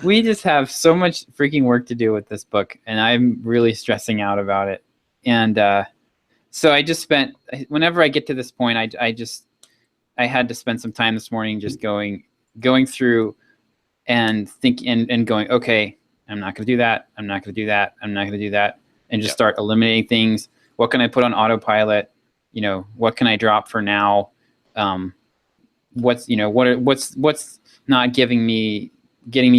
We just have so much freaking work to do with this book, and I'm really stressing out about it. And so I just spent. Whenever I get to this point, I had to spend some time this morning just going through and and going, okay, I'm not going to do that. I'm not going to do that. I'm not going to do that, and just start eliminating things. What can I put on autopilot? What can I drop for now? What's not getting me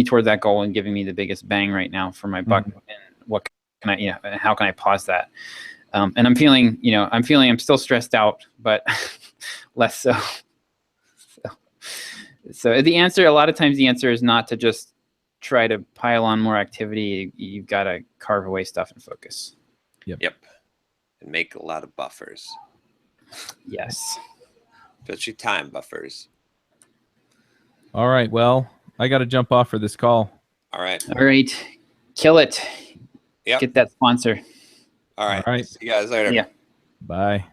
toward that goal and giving me the biggest bang right now for my buck? And what can I, how can I pause that? And I'm feeling I'm still stressed out, but less so. So the answer, a lot of times the answer is not to just try to pile on more activity. You've got to carve away stuff and focus. Yep. And make a lot of buffers. Yes. Especially time buffers. All right. Well, I got to jump off for this call. All right. Kill it. Yep. Get that sponsor. All right. All right. See you guys later. Yeah. Bye.